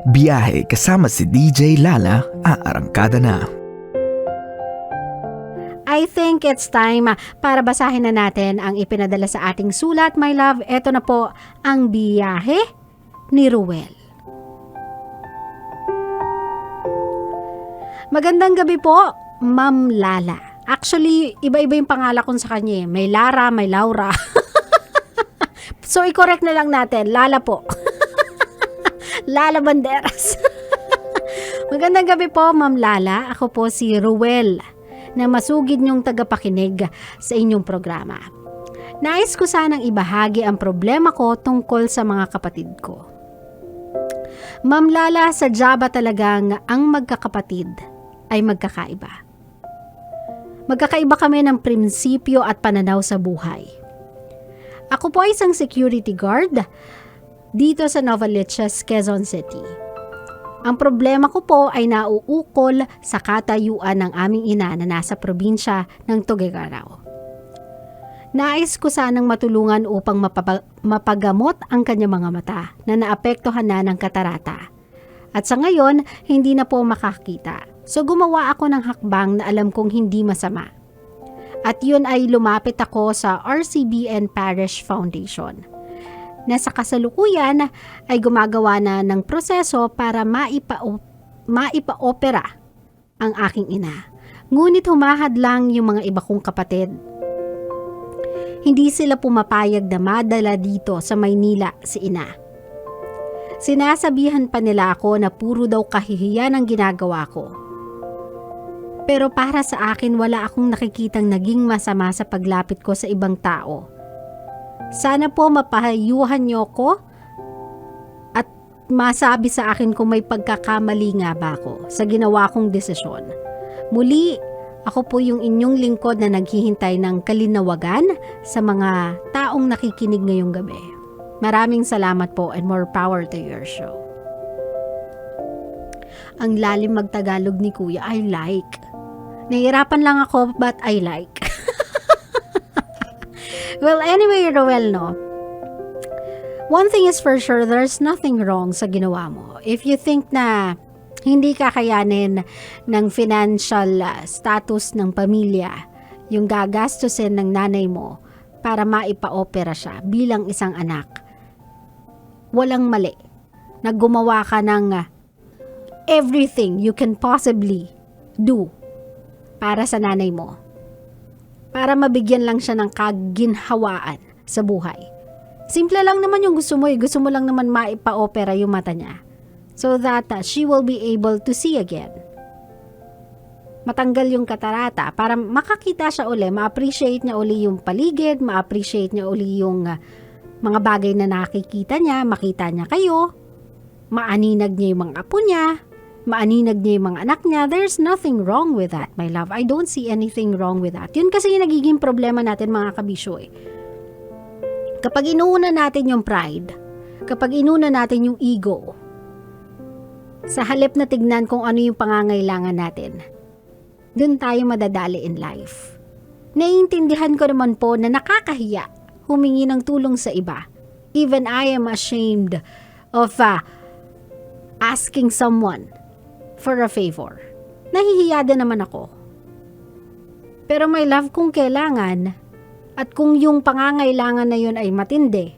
Biyahe kasama si DJ Lala, aarangkada na. I think it's time para basahin na natin ang ipinadala sa ating sulat, my love. Ito na po ang biyahe ni Ruel. Magandang gabi po, Ma'am Lala. Actually, iba-iba yung pangalan ko sa kanya. May Lara, may Laura. So, i-correct na lang natin. Lala po. Lala Banderas. Magandang gabi po, Ma'am Lala. Ako po si Ruel, na masugid niyong tagapakinig sa inyong programa. Nais ko sanang ibahagi ang problema ko tungkol sa mga kapatid ko. Ma'am Lala, sadya ba talagang ang magkakapatid ay magkakaiba? Magkakaiba kami ng prinsipyo at pananaw sa buhay. Ako po ay isang security guard dito sa Novaliches, Quezon City. Ang problema ko po ay nauukol sa katayuan ng aming ina na nasa probinsya ng Tuguegarao. Nais ko sanang matulungan upang mapagamot ang kanyang mga mata na naapektuhan na ng katarata. At sa ngayon, hindi na po makakita. So gumawa ako ng hakbang na alam kong hindi masama. At yun ay lumapit ako sa RCBN Parish Foundation, na sa kasalukuyan ay gumagawa na ng proseso para maipa-opera ang aking ina. Ngunit humahad lang yung mga iba kong kapatid. Hindi sila pumapayag na madala dito sa Maynila si ina. Sinasabihan pa nila ako na puro daw kahihiyan ang ginagawa ko. Pero para sa akin, wala akong nakikitang naging masama sa paglapit ko sa ibang tao. Sana po mapahayuhan niyo ko at masabi sa akin kung may pagkakamali nga ba ako sa ginawa kong desisyon. Muli, ako po yung inyong lingkod na naghihintay ng kalinawagan sa mga taong nakikinig ngayong gabi. Maraming salamat po and more power to your show. Ang lalim magtagalog ni Kuya, I like. Nahihirapan lang ako but I like. Well, anyway, Roel, no? One thing is for sure, there's nothing wrong sa ginawa mo. If you think na hindi kakayanin ng financial status ng pamilya, yung gagastusin ng nanay mo para maipa-opera siya bilang isang anak, walang mali na gumawa ka ng everything you can possibly do para sa nanay mo. Para mabigyan lang siya ng kaginhawaan sa buhay. Simple lang naman yung gusto mo eh. Gusto mo lang naman maipa-opera yung mata niya. So that she will be able to see again. Matanggal yung katarata para makakita siya uli. Ma-appreciate niya uli yung paligid. Ma-appreciate niya uli yung mga bagay na nakikita niya. Makita niya kayo. Maaninag niya yung mga apo niya. Maaninag niya yung mga anak niya. There's nothing wrong with that, my love. I don't see anything wrong with that. Yun kasi yung nagiging problema natin, mga kabisyo eh. Kapag inuuna natin yung pride, kapag inuuna natin yung ego, sa halip na tignan kung ano yung pangangailangan natin, dun tayo madadali in life. Naiintindihan ko naman po na nakakahiya humingi ng tulong sa iba. Even I am ashamed of asking someone for a favor. Nahihiya din naman ako. Pero my love, kung kailangan at kung yung pangangailangan na yun ay matindi,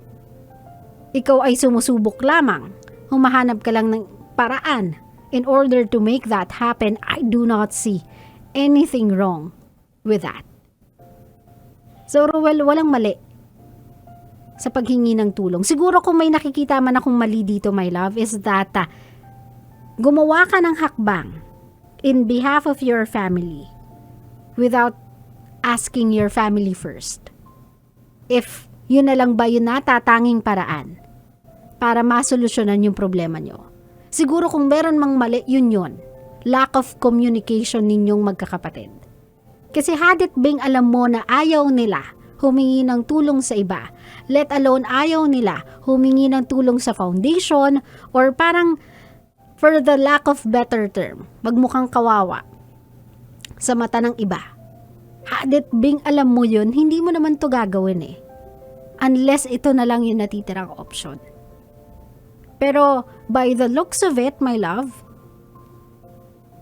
ikaw ay sumusubok lamang, humahanap ka lang ng paraan in order to make that happen, I do not see anything wrong with that. So Ruel, walang mali sa paghingi ng tulong. Siguro kung may nakikita man akong mali dito, my love, is that gumawa ka ng hakbang in behalf of your family without asking your family first. If yun na lang ba yun natatanging paraan para masolusyonan yung problema nyo. Siguro kung meron mang mali, yun. Lack of communication ninyong magkakapatid. Kasi had it been alam mo na ayaw nila humingi ng tulong sa iba, let alone ayaw nila humingi ng tulong sa foundation, or parang for the lack of better term, magmukhang kawawa sa mata ng iba. Had it been alam mo yun, hindi mo naman to gagawin eh. Unless ito na lang yung natitirang option. Pero by the looks of it, my love,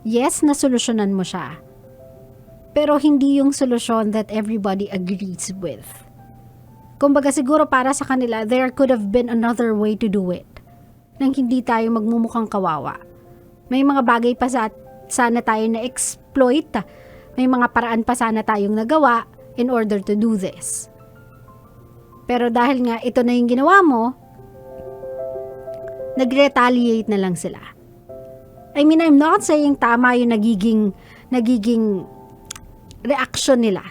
yes, nasolusyonan mo siya. Pero hindi yung solusyon that everybody agrees with. Kumbaga siguro para sa kanila, there could have been another way to do it. Nang hindi tayo magmumukhang kawawa. May mga bagay pa sana tayo na-exploit. May mga paraan pa sana tayong nagawa in order to do this. Pero dahil nga ito na yung ginawa mo, nag-retaliate na lang sila. I mean, I'm not saying tama yung nagiging reaction nila.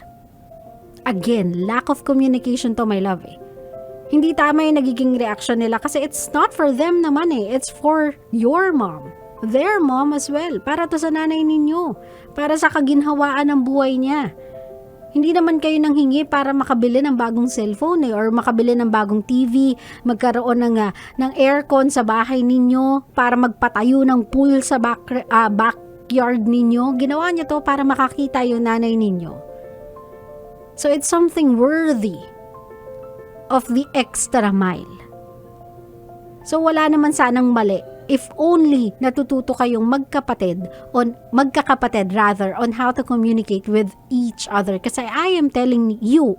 Again, lack of communication to, my love. Hindi tama yung nagiging reaction nila kasi it's not for them naman eh. It's for your mom. Their mom as well. Para to sa nanay ninyo. Para sa kaginhawaan ng buhay niya. Hindi naman kayo nanghingi para makabili ng bagong cellphone or makabili ng bagong TV, magkaroon ng aircon sa bahay ninyo, para magpatayo ng pool sa backyard ninyo. Ginawa niyo to para makakita yung nanay ninyo. So it's something worthy of the extra mile. So wala naman sanang mali if only natututo kayong magkakapatid on how to communicate with each other. Kasi I am telling you,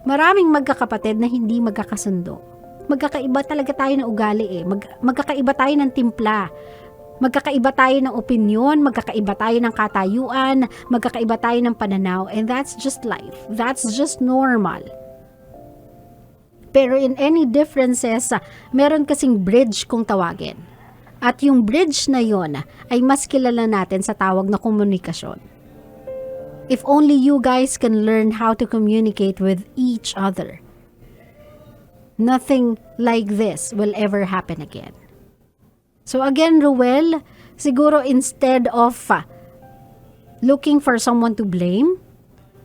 maraming magkakapatid na hindi magkakasundo. Magkakaiba talaga tayo ng ugali eh. Magkakaiba tayo ng timpla. Magkakaiba tayo ng opinyon, magkakaiba tayo ng katayuan, magkakaiba tayo ng pananaw, and that's just life. That's just normal. Pero in any differences, meron kasing bridge kung tawagin. At yung bridge na yon ay mas kilala natin sa tawag na komunikasyon. If only you guys can learn how to communicate with each other, nothing like this will ever happen again. So again, Ruel, siguro instead of looking for someone to blame,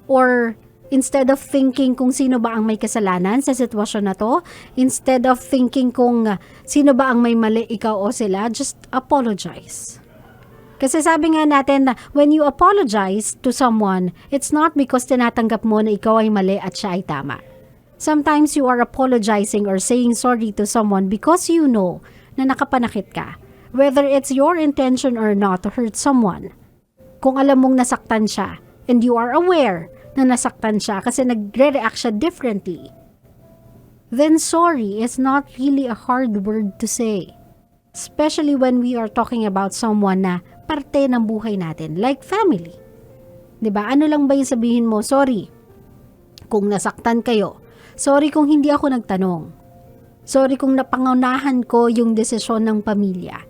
or instead of thinking kung sino ba ang may kasalanan sa sitwasyon na to, instead of thinking kung sino ba ang may mali, ikaw o sila, just apologize. Kasi sabi nga natin na when you apologize to someone, it's not because tinatanggap mo na ikaw ay mali at siya ay tama. Sometimes you are apologizing or saying sorry to someone because you know na nakapanakit ka. Whether it's your intention or not to hurt someone. Kung alam mong nasaktan siya and you are aware na nasaktan siya kasi nagre-react siya differently, then sorry is not really a hard word to say. Especially when we are talking about someone na parte ng buhay natin, like family. 'Di ba? Ano lang ba yung sabihin mo? Sorry kung nasaktan kayo. Sorry kung hindi ako nagtanong. Sorry kung napangunahan ko yung desisyon ng pamilya.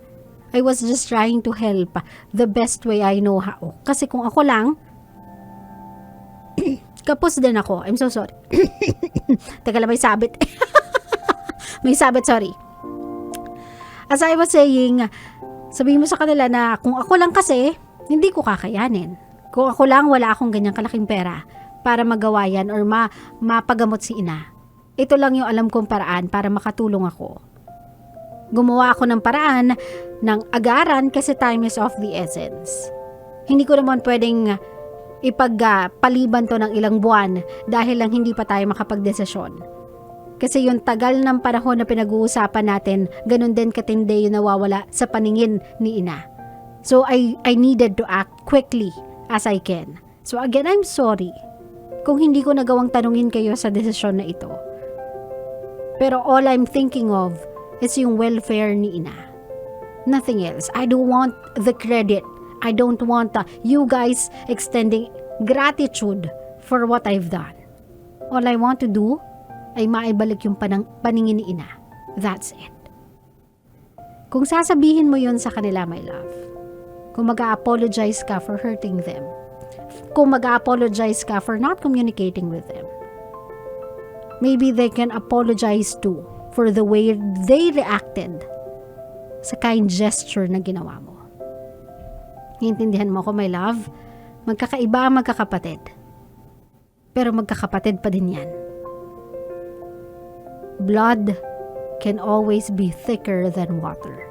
I was just trying to help the best way I know how. Kasi kung ako lang, kapos din ako. I'm so sorry. Teka lang, may sabit. May sabit, sorry. As I was saying, sabihin mo sa kanila na kung ako lang kasi, hindi ko kakayanin. Kung ako lang, wala akong ganyang kalaking pera para magawa yan or mapagamot si ina. Ito lang yung alam kong paraan para makatulong ako. Gumawa ako ng paraan ng agaran kasi time is of the essence. Hindi ko naman pwedeng ipagpaliban to ng ilang buwan dahil lang hindi pa tayo makapagdesisyon. Kasi yung tagal ng panahon na pinag-uusapan natin, ganun din katindi yung nawawala sa paningin ni ina. So I needed to act quickly as I can. So again, I'm sorry kung hindi ko nagawang tanungin kayo sa desisyon na ito. Pero all I'm thinking of is yung welfare ni ina. Nothing else. I don't want the credit. I don't want you guys extending gratitude for what I've done. All I want to do ay maibalik yung paningin ni ina. That's it. Kung sasabihin mo yun sa kanila, my love, kung mag-a-apologize ka for hurting them, kung mag-a-apologize ka for not communicating with them, maybe they can apologize too for the way they reacted sa kind gesture na ginawa mo. Iintindihan mo ako, my love? Magkakaiba ang magkakapatid. Pero magkakapatid pa din yan. Blood can always be thicker than water.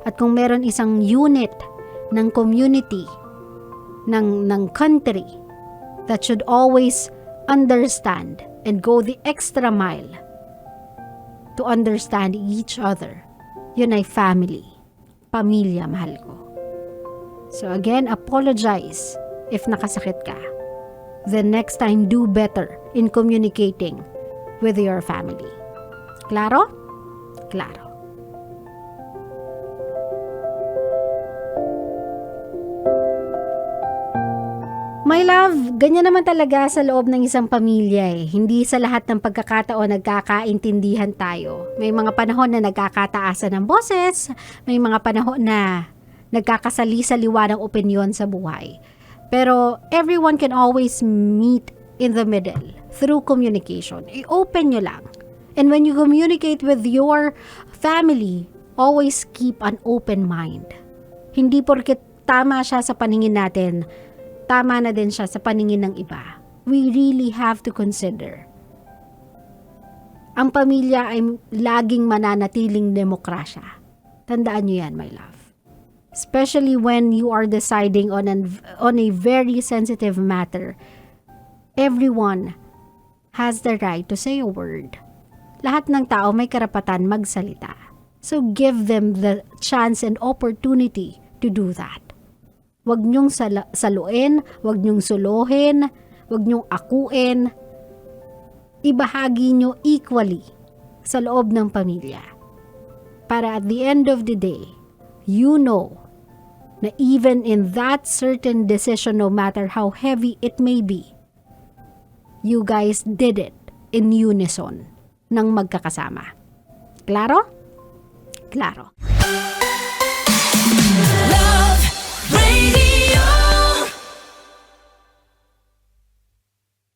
At kung meron isang unit ng community, ng country, that should always understand and go the extra mile to understand each other, yun ay family. Pamilya, mahal ko. So again, apologize if nakasakit ka. The next time, do better in communicating with your family. Klaro? Klaro. My love, ganyan naman talaga sa loob ng isang pamilya eh. Hindi sa lahat ng pagkakataon nagkakaintindihan tayo. May mga panahon na nagkakataasan ng boses, may mga panahon na nagkakasali-saliwa ng opinyon sa buhay. Pero everyone can always meet in the middle through communication. I-open nyo lang. And when you communicate with your family, always keep an open mind. Hindi porket tama siya sa paningin natin, tama na din siya sa paningin ng iba. We really have to consider. Ang pamilya ay laging mananatiling demokrasya. Tandaan nyo yan, my love. Especially when you are deciding on a very sensitive matter. Everyone has the right to say a word. Lahat ng tao may karapatan magsalita. So give them the chance and opportunity to do that. Huwag niyong saluin, huwag niyong suluhin, huwag niyong akuin. Ibahagi niyo equally sa loob ng pamilya. Para at the end of the day, you know na even in that certain decision, no matter how heavy it may be, you guys did it in unison ng magkakasama. Klaro? Klaro.